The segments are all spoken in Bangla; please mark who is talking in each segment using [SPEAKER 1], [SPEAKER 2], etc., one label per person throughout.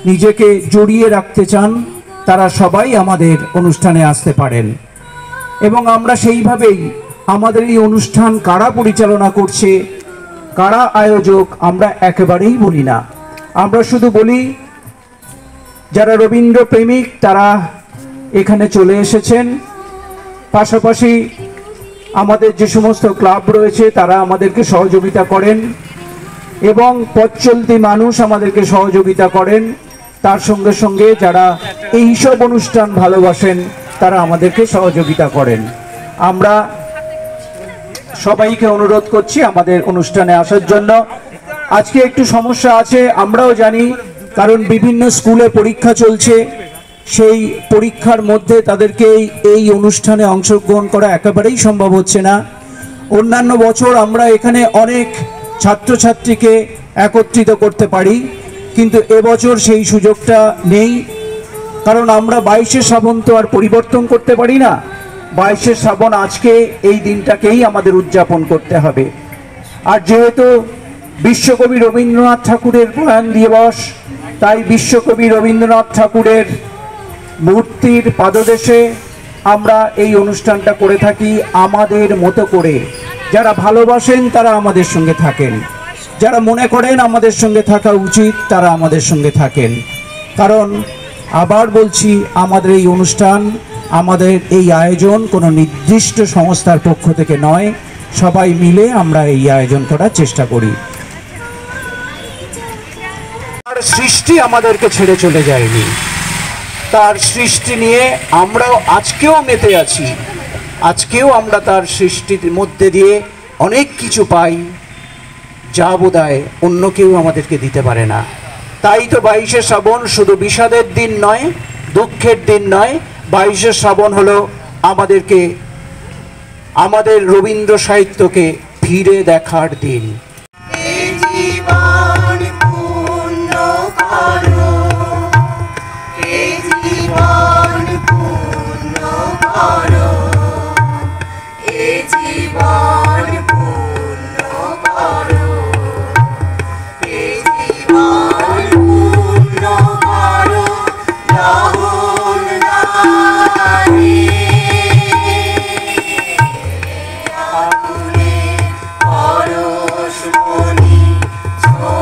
[SPEAKER 1] নিজেকে জড়িয়ে রাখতে চান তারা সবাই আমাদের অনুষ্ঠানে আসতে পারেন। এবং আমরা সেইভাবেই আমাদের এই অনুষ্ঠান কারা পরিচালনা করছে, কারা আয়োজক, আমরা একেবারেই বলি না। আমরা শুধু বলি যারা রবীন্দ্র প্রেমিক তারা এখানে চলে এসেছেন, পাশাপাশি আমাদের যে সমস্ত ক্লাব রয়েছে তারা আমাদেরকে সহযোগিতা করেন এবং পথ চলতি মানুষ আমাদেরকে সহযোগিতা করেন। তার সঙ্গে সঙ্গে যারা এইসব অনুষ্ঠান ভালোবাসেন তারা আমাদেরকে সহযোগিতা করেন। আমরা সবাইকে অনুরোধ করছি আমাদের অনুষ্ঠানে আসার জন্য। আজকে একটু সমস্যা আছে আমরাও জানি, কারণ বিভিন্ন স্কুলে পরীক্ষা চলছে, সেই পরীক্ষার মধ্যে তাদেরকে এই অনুষ্ঠানে অংশগ্রহণ করা একেবারেই সম্ভব হচ্ছে না। অন্যান্য বছর আমরা এখানে অনেক ছাত্রছাত্রীকে একত্রিত করতে পারি, কিন্তু এবছর সেই সুযোগটা নেই, কারণ আমরা 22শে শ্রাবণ তো আর পরিবর্তন করতে পারি না। 22শে শ্রাবণ আজকে এই দিনটাকেই আমাদের উদযাপন করতে হবে। আর যেহেতু বিশ্বকবি রবীন্দ্রনাথ ঠাকুরের প্রয়াণ দিবস, তাই বিশ্বকবি রবীন্দ্রনাথ ঠাকুরের মূর্তির পাদদেশে আমরা এই অনুষ্ঠানটা করে থাকি আমাদের মতো করে। যারা ভালোবাসেন তারা আমাদের সঙ্গে থাকেন, যারা মনে করেন আমাদের সঙ্গে থাকা উচিত তারা আমাদের সঙ্গে থাকেন। কারণ আবার বলছি, আমাদের এই অনুষ্ঠান, আমাদের এই আয়োজন কোনো নির্দিষ্ট সংস্থার পক্ষ থেকে নয়, সবাই মিলে আমরা এই আয়োজন করার চেষ্টা করি। তার সৃষ্টি আমাদেরকে ছেড়ে চলে যায়নি, তার সৃষ্টি নিয়ে আমরাও আজকেও মেতে আছি। আজকেও আমরা তার সৃষ্টির মধ্যে দিয়ে অনেক কিছু পাই যা বোধহয় অন্য কেউ আমাদেরকে দিতে পারে না। তাই তো 22শে শ্রাবণ শুধু বিষাদের দিন নয়, দুঃখের দিন নয়, 22শে শ্রাবণ হলো আমাদেরকে, আমাদের রবীন্দ্র সাহিত্যকে ফিরে দেখার দিন।
[SPEAKER 2] Oh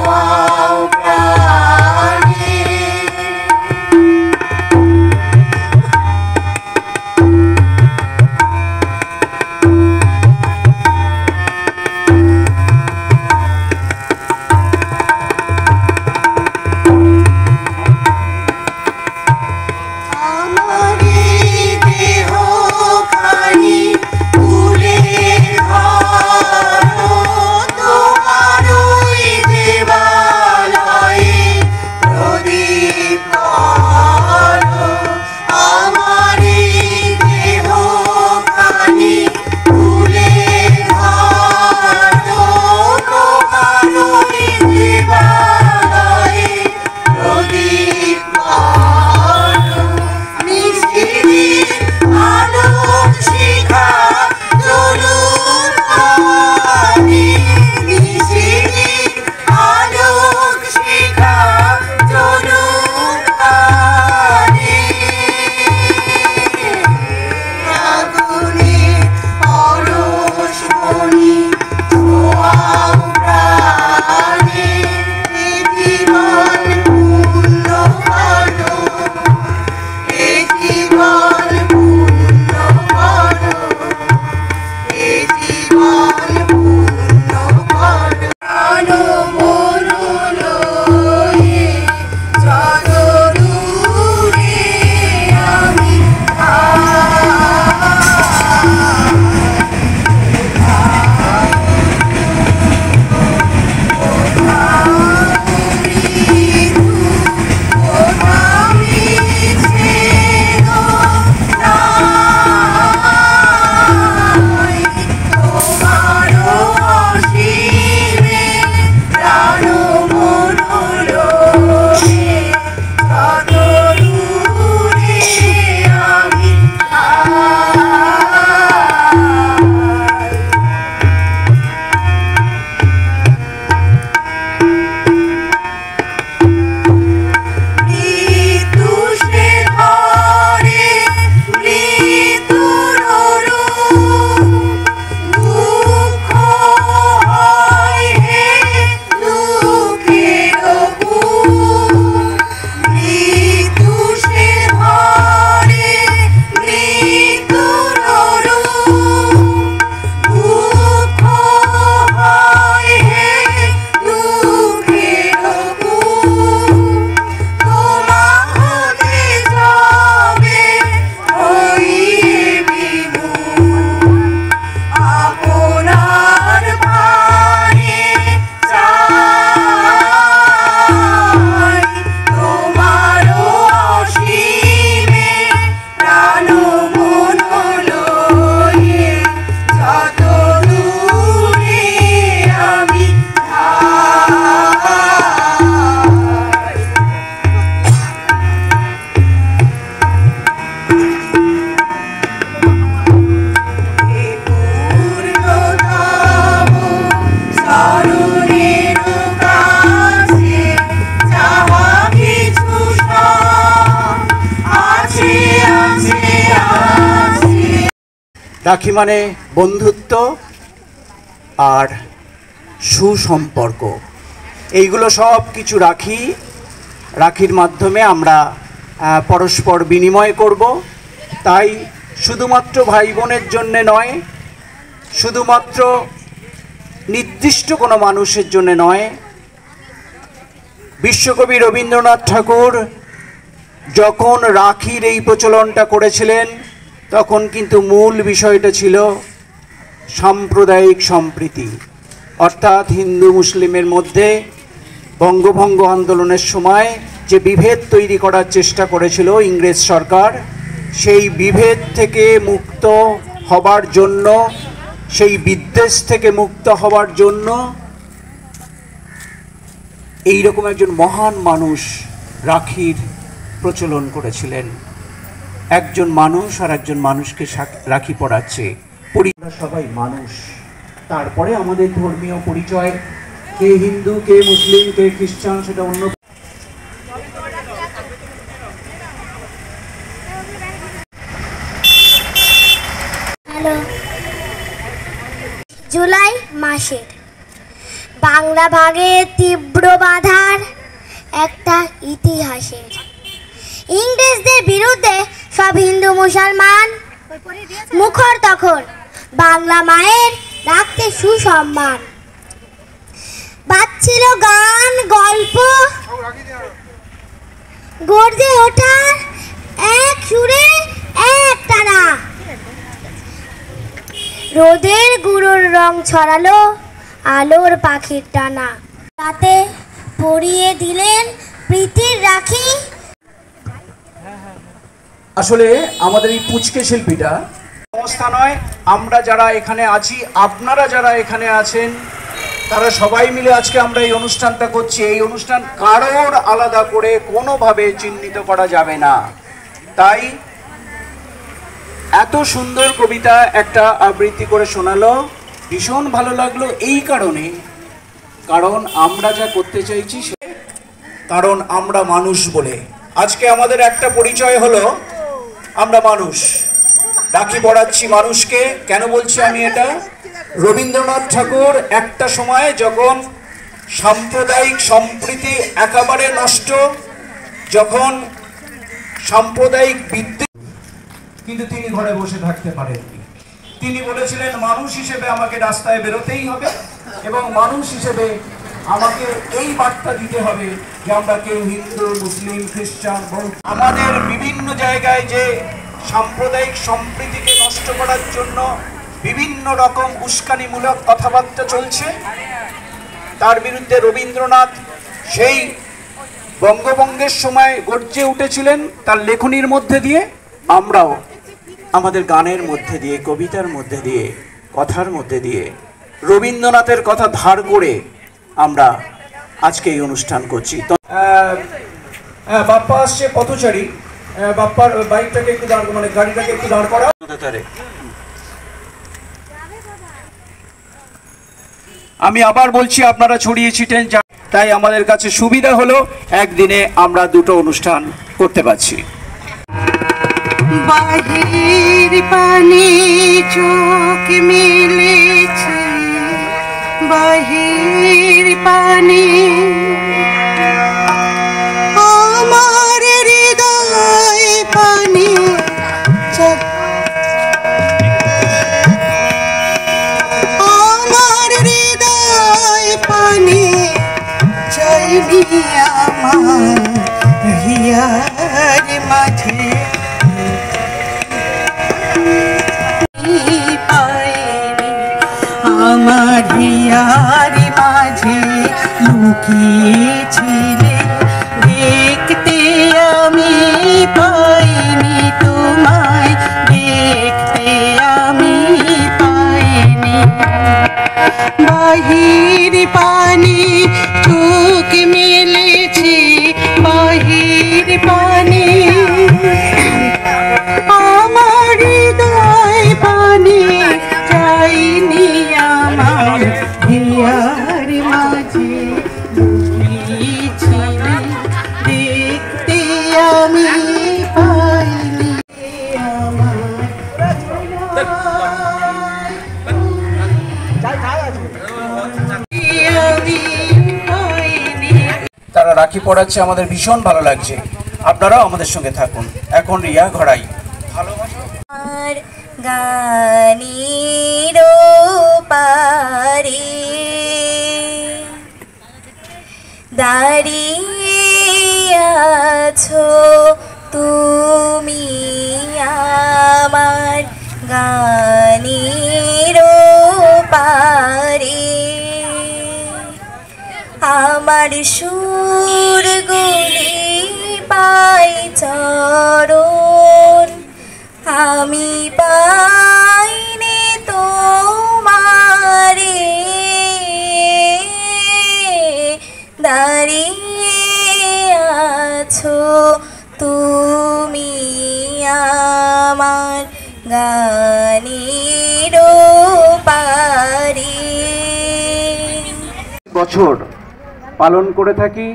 [SPEAKER 1] রাখি মানে বন্ধুত্ব আর সুসম্পর্ক, এইগুলো সব কিছু রাখির মাধ্যমে আমরা পরস্পর বিনিময় করব। তাই শুধুমাত্র ভাই বোনের জন্যে নয়, শুধুমাত্র নির্দিষ্ট কোনো মানুষের জন্য নয়, বিশ্বকবি রবীন্দ্রনাথ ঠাকুর যখন রাখির এই প্রচলনটা করেছিলেন তখন কিন্তু মূল বিষয়টা ছিল সাম্প্রদায়িক সম্প্রীতি। অর্থাৎ হিন্দু মুসলিমের মধ্যে বঙ্গভঙ্গ আন্দোলনের সময় যে বিভেদ তৈরি করার চেষ্টা করেছিল ইংরেজ সরকার, সেই বিভেদ থেকে মুক্ত হবার জন্য, সেই বিদ্বেষ থেকে মুক্ত হবার জন্য এই রকম একজন মহান মানুষ রাখির প্রচলন করেছিলেন। একজন মানুষ আর একজন মানুষকে রাখি পরাচ্ছে, আমরা সবাই মানুষ। তারপরে আমাদের ধর্মীয় পরিচয়, কে হিন্দু, কে মুসলিম, কে খ্রিস্টান, সেটা অন্য।
[SPEAKER 2] জুলাই মাসের বাংলা ভাগের তীব্র বাধার একটা ইতিহাসের, ইংরেজদের বিরুদ্ধে সব হিন্দু মুসলমান মুখর তখন বাংলা মায়ের রাখতে সুসম্মান। বাজছিল গান গল্প, গর্জে ওঠার এক সুরে এক টানা, রোদের গুঁড়োর রং ছড়ালো আলোর পাখির টানা, রাতে পরিয়ে দিলেন প্রীতির রাখি।
[SPEAKER 1] আসলে আমাদের এই পুচকে শিল্পীটা অবস্থা নয়, আমরা যারা এখানে আছি, আপনারা যারা এখানে আছেন, তারা সবাই মিলে আজকে আমরা এই অনুষ্ঠানটা করছি। এই অনুষ্ঠান কারোর আলাদা করে কোনোভাবে চিহ্নিত করা যাবে না। তাই এত সুন্দর কবিতা একটা আবৃত্তি করে শোনালো, ভীষণ ভালো লাগলো। এই কারণে, কারণ আমরা যা করতে চাইছি, কারণ আমরা মানুষ বলে। আজকে আমাদের একটা পরিচয় হলো আমরা মানুষ, রাখি পরাচ্ছি মানুষকে। কেন বলছি আমি এটা? রবীন্দ্রনাথ ঠাকুর একটা সময় যখন সাম্প্রদায়িক সম্প্রীতি একেবারে নষ্ট, যখন সাম্প্রদায়িক বিদ্বেষ, কিন্তু তিনি ঘরে বসে থাকতে পারেননি। তিনি বলেছিলেন মানুষ হিসেবে আমাকে রাস্তায় বেরোতেই হবে এবং মানুষ হিসেবে আমাকে এই বার্তা দিতে হবে যে আমরা কেউ হিন্দু, মুসলিম, খ্রিস্টান, বৌদ্ধ। আমাদের বিভিন্ন জায়গায় যে সাম্প্রদায়িক সম্প্রীতিকে নষ্ট করার জন্য বিভিন্ন রকম উস্কানিমূলক কথাবার্তা চলছে, তার বিরুদ্ধে রবীন্দ্রনাথ সেই বঙ্গভঙ্গের সময় গর্জে উঠেছিলেন তার লেখনীর মধ্যে দিয়ে। আমরাও আমাদের গানের মধ্যে দিয়ে, কবিতার মধ্যে দিয়ে, কথার মধ্যে দিয়ে রবীন্দ্রনাথের কথা ধার করে আমরা আজকে এই অনুষ্ঠান করছি। বাপ্পা আসছে পথচারী, বাপ্পার বাইকটাকে একটু দাঁড়, মানে গাড়িটাকে একটু দাঁড় করা। আমি আবার বলছি, আপনারা ছড়িয়ে ছিটেন, তাই আমাদের কাছে সুবিধা হলো একদিনে আমরা দুটো অনুষ্ঠান করতে পারছি।
[SPEAKER 3] বাহির পানি চোখ মেলেছে, বাহির পানি আমার হৃদয় পানি, আমার হৃদয় পানি চাইনি আমার হিয়ার মাঝে। আমার হিয়ার মাঝে লুকিয়েছিলে, দেখতে আমি পাইনি তোমায়, দেখতে আমি পাইনি। বাহির পানি চোখ মেলেছি, বাহির পানি আমার হৃদয় পানি চাইনি আমার হিয়ার মাঝে লুকিয়েছিলে, দেখতে আমি পাইনি আমার।
[SPEAKER 1] রাখি পড়াচ্ছে, আমাদের ভীষণ ভালো লাগছে। আপনারাও আমাদের সঙ্গে থাকুন। এখন রিয়া ঘড়াই
[SPEAKER 4] আর গানির পারে দাঁড়িয়ে আছো তুমি আমার গানির পারে, আমার সুরগুলি পাই চরণ, আমি পাইনি তোমারে, দাঁড়িয়ে আছো তুমি আমার গানির পারে।
[SPEAKER 1] বছর পালন করে থাকি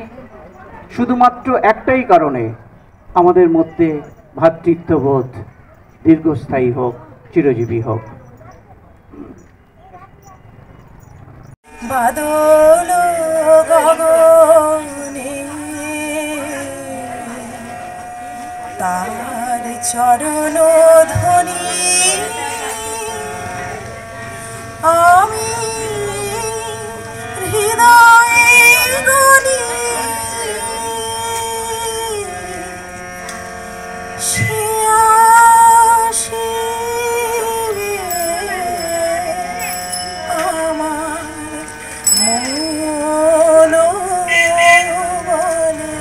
[SPEAKER 1] শুধুমাত্র একটাই কারণে, আমাদের মধ্যে ভ্রাতৃত্ববোধ দীর্ঘস্থায়ী হোক, চিরজীবী হোক।
[SPEAKER 4] বাদল গগনে তার চরণ ধ্বনি, আমি হৃদয়ে গনি, সে আসিবে আমার মন বলে।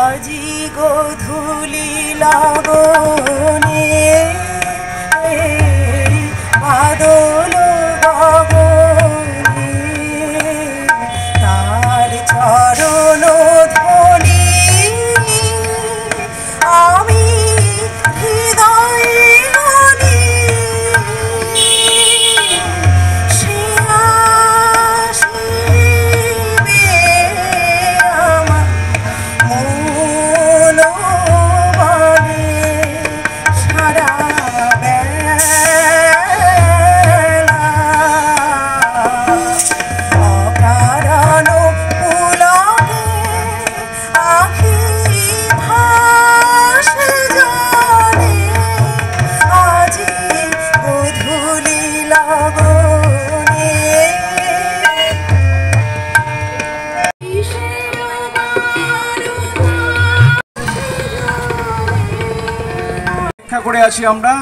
[SPEAKER 4] আজি গোধূলি লগনে বাদল গগনে তার চরণ ধ্বনি, আমি হৃদয়ে গনি, সে আসিবে আমার মন বলে। সারা বেলা অকারণ পুলকে আখি ভাসে জলে, আজি গোধূলি লগনে
[SPEAKER 1] অপেক্ষা করে আছি আমরা।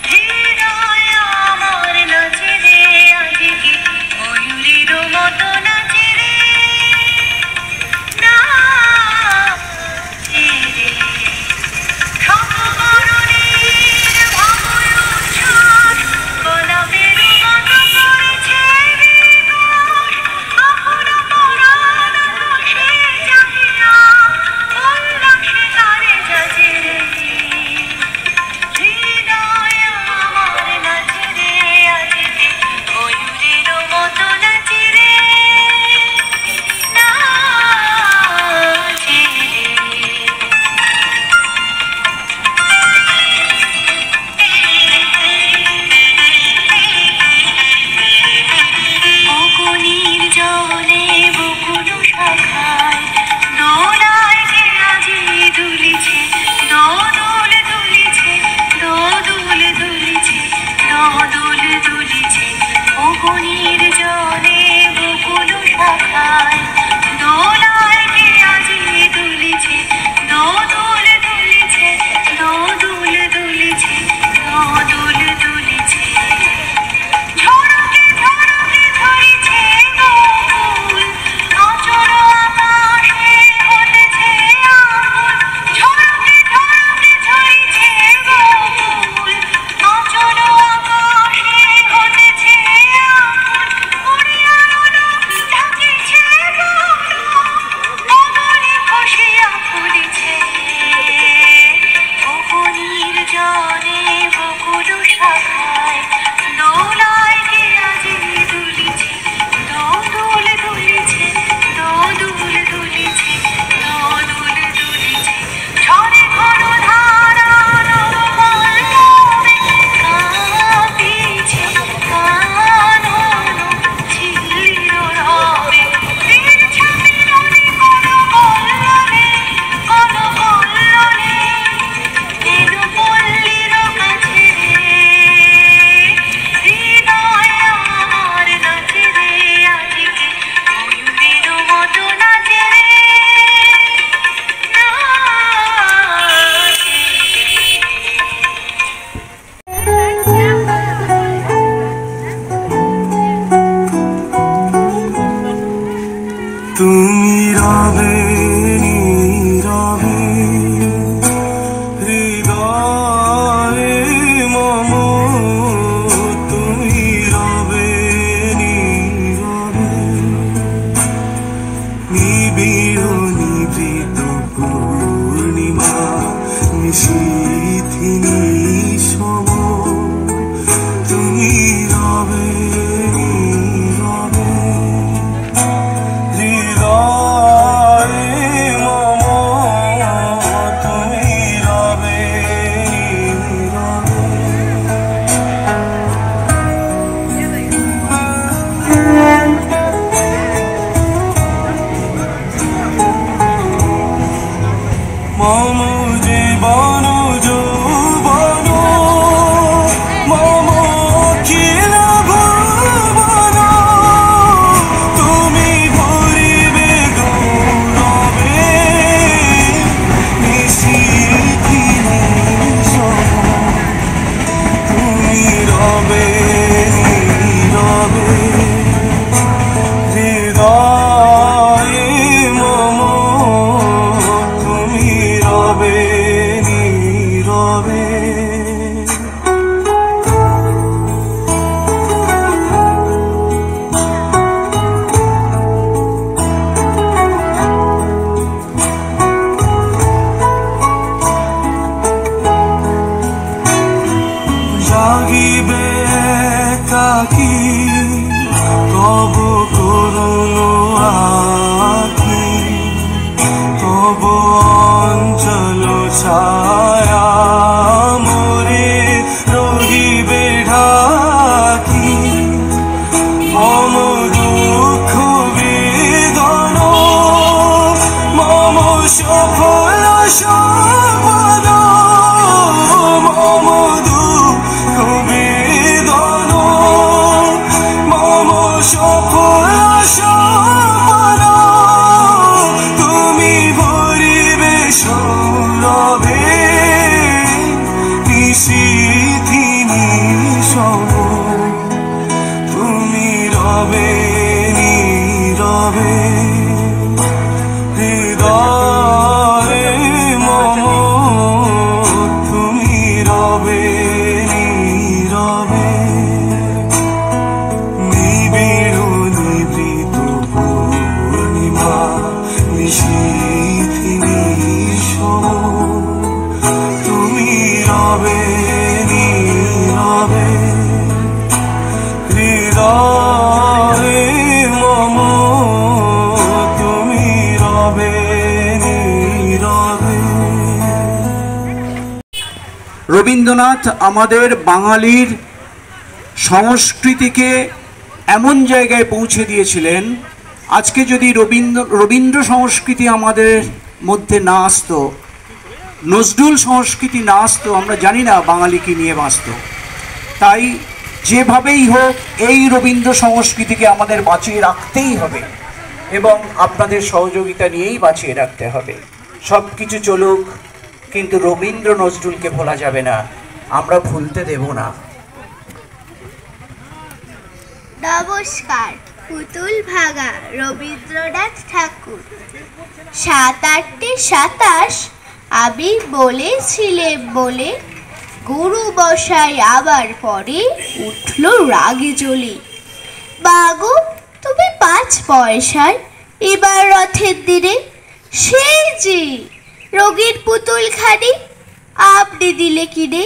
[SPEAKER 4] হৃদয় আমার নাচে রে আজকে
[SPEAKER 5] জাগিবে একাকী কব করুণ আঁখি তব অঞ্চল ছায়া মোরে রহিবে ঢাকি মম দুঃখ বেদন মম সফল সপদ মম দুঃখ বেদন মম সফল সপদ তুমি ভরিবে সৌরভে নিশিথিনী সম তুমি রবে নীরবে হৃদয়ে মম তুমি রবে নীরবে নিবিড় নিভৃত পূর্ণিমা নিশিথিনী সম তুমি রবে নীরবে হৃদয়ে মম তুমি রবে নীরবে।
[SPEAKER 1] রবীন্দ্রনাথ আমাদের বাঙালির সংস্কৃতিকে এমন জায়গায় পৌঁছে দিয়েছিলেন, আজকে যদি রবীন্দ্র সংস্কৃতি আমাদের মধ্যে না আসতো, নজরুল সংস্কৃতি না আসতো, আমরা জানি না বাঙালি কি নিয়ে বাঁচত। তাই যেভাবেই হোক এই রবীন্দ্র সংস্কৃতিকে আমাদের বাঁচিয়ে রাখতেই হবে এবং আপনাদের সহযোগিতা নিয়েই বাঁচিয়ে রাখতে হবে। সব কিছু চলুক, কিন্তু রবীন্দ্র নজরুলকে ভোলা যাবে না, আমরা ভুলতে দেব না।
[SPEAKER 2] নমস্কার। পুতুল ভাঙা রবীন্দ্রনাথ ঠাকুর। ৭-৮-২৭ আমি বলেছিলেন বলে গুরু বসাই আবার পরে উঠল রাগে জ্বলে। বাগু তুমি ৫ পয়সায় এবার রথের দিনে সেই যে রঙিন পুতুল খানি আপনি দিলে কিনে।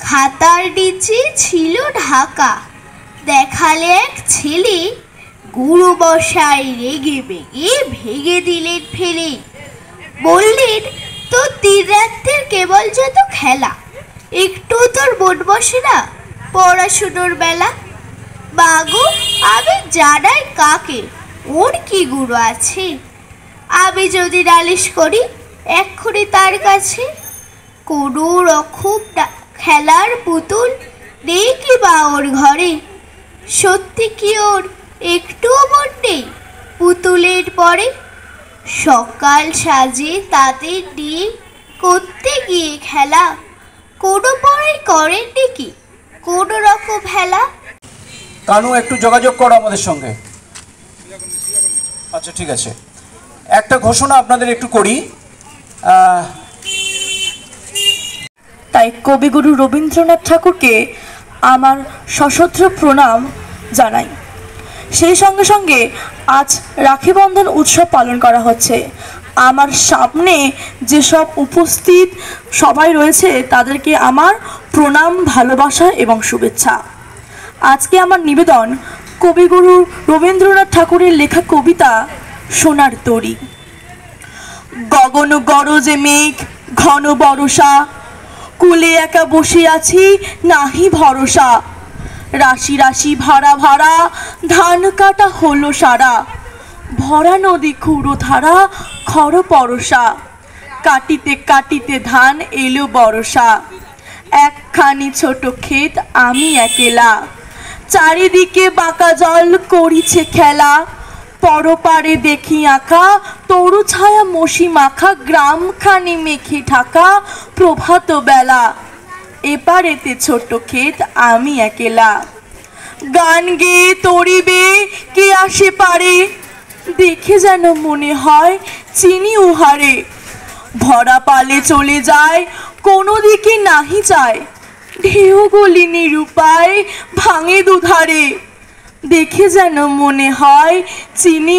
[SPEAKER 2] খাতার নিচে ছিল ঢাকা, দেখালে এক ছেলে, গুরু বসাই রেগে বেগে ভেঙে দিলেন ফেলে। বললেন তোর দিন রাত্রের কেবল যত খেলা, একটু তোর মন বসে না পড়াশুনোর বেলা। বাগু আমি জানাই কাকে ওর কি গুরু আছে, আমি যদি নালিশ করি এক্ষুনি তার কাছে। কোনো রকম খেলার পুতুল নেই কি বা ওর ঘরে, সত্যি কি ওর একটুও মন নেই পুতুলের পরে। সকাল সাজে তাদের নিয়ে করতে গিয়ে খেলা, কোনো পড়াই করেন নাকি কোনো রকম হেলা।
[SPEAKER 1] কানু একটু যোগাযোগ করো আমাদের সঙ্গে। আচ্ছা ঠিক আছে, একটা ঘোষণা আপনাদের একটু করি।
[SPEAKER 6] তাই কবিগুরু রবীন্দ্রনাথ ঠাকুরকে আমার সশ্রদ্ধ প্রণাম জানাই। সেই সঙ্গে সঙ্গে আজ রাখি বন্ধন উৎসব পালন করা হচ্ছে। আমার সামনে যেসব উপস্থিত সবাই রয়েছে তাদেরকে আমার প্রণাম, ভালোবাসা এবং শুভেচ্ছা। আজকে আমার নিবেদন কবিগুরু রবীন্দ্রনাথ ঠাকুরের লেখা কবিতা সোনার তরী। গগন গরজে মেঘ ঘন বরষা, কুলে একা বসে আছি নাহি ভরসা। রাশি রাশি ভাড়া ভাড়া ধান কাটা হলো সারা, ভরা নদী খুঁড়ো ধারা খর পরশা। কাটিতে কাটিতে ধান এলো বরষা, একখানি ছোট ক্ষেত আমি একেলা। চারিদিকে বাঁকা জল করিছে খেলা, পরপারে দেখি আঁকা তরু ছায়া মশি মাখা। গ্রামখানি মেঘে ঢাকা প্রভাত বেলা, এপারেতে ছোট ক্ষেত আমি একেলা। গান গেয়ে তরিবে কে আসে পারে, দেখে যেন মনে হয় চিনি উহারে। ভরা পালে চলে যায় কোনো দিকে নাহি যায়, ঢেউ গলি নিরুপায় ভাঙে দুধারে। দেখে যেন মনে হয় চিনি